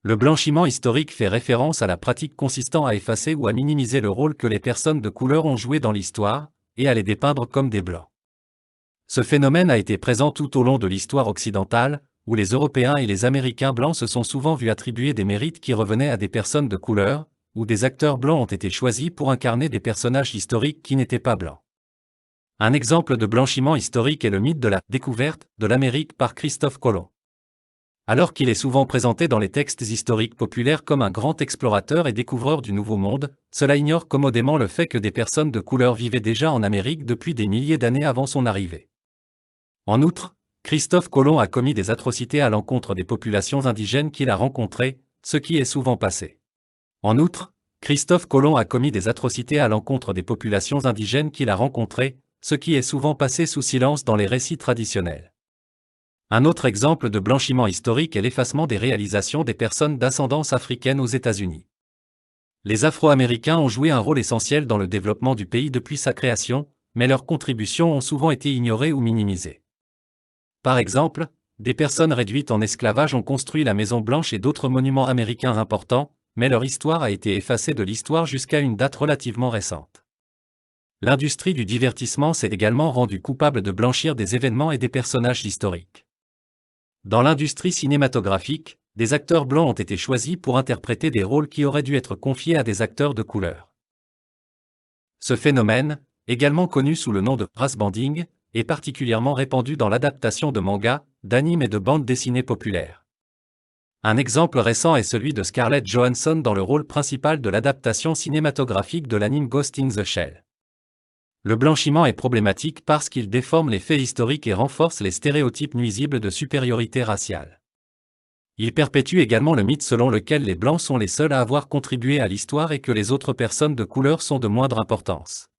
Le blanchiment historique fait référence à la pratique consistant à effacer ou à minimiser le rôle que les personnes de couleur ont joué dans l'histoire, et à les dépeindre comme des blancs. Ce phénomène a été présent tout au long de l'histoire occidentale, où les Européens et les Américains blancs se sont souvent vus attribuer des mérites qui revenaient à des personnes de couleur, où des acteurs blancs ont été choisis pour incarner des personnages historiques qui n'étaient pas blancs. Un exemple de blanchiment historique est le mythe de la « découverte » de l'Amérique par Christophe Colomb. Alors qu'il est souvent présenté dans les textes historiques populaires comme un grand explorateur et découvreur du Nouveau Monde, cela ignore commodément le fait que des personnes de couleur vivaient déjà en Amérique depuis des milliers d'années avant son arrivée. En outre, Christophe Colomb a commis des atrocités à l'encontre des populations indigènes qu'il a rencontrées, ce qui est souvent passé. Sous silence dans les récits traditionnels. Un autre exemple de blanchiment historique est l'effacement des réalisations des personnes d'ascendance africaine aux États-Unis. Les Afro-Américains ont joué un rôle essentiel dans le développement du pays depuis sa création, mais leurs contributions ont souvent été ignorées ou minimisées. Par exemple, des personnes réduites en esclavage ont construit la Maison Blanche et d'autres monuments américains importants, mais leur histoire a été effacée de l'histoire jusqu'à une date relativement récente. L'industrie du divertissement s'est également rendue coupable de blanchir des événements et des personnages historiques. Dans l'industrie cinématographique, des acteurs blancs ont été choisis pour interpréter des rôles qui auraient dû être confiés à des acteurs de couleur. Ce phénomène, également connu sous le nom de race banding, est particulièrement répandu dans l'adaptation de mangas, d'animes et de bandes dessinées populaires. Un exemple récent est celui de Scarlett Johansson dans le rôle principal de l'adaptation cinématographique de l'anime Ghost in the Shell. Le blanchiment est problématique parce qu'il déforme les faits historiques et renforce les stéréotypes nuisibles de supériorité raciale. Il perpétue également le mythe selon lequel les Blancs sont les seuls à avoir contribué à l'histoire et que les autres personnes de couleur sont de moindre importance.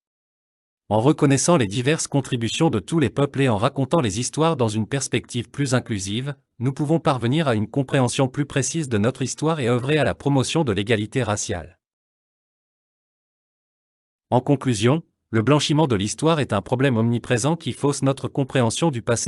En reconnaissant les diverses contributions de tous les peuples et en racontant les histoires dans une perspective plus inclusive, nous pouvons parvenir à une compréhension plus précise de notre histoire et œuvrer à la promotion de l'égalité raciale. En conclusion, le blanchiment de l'histoire est un problème omniprésent qui fausse notre compréhension du passé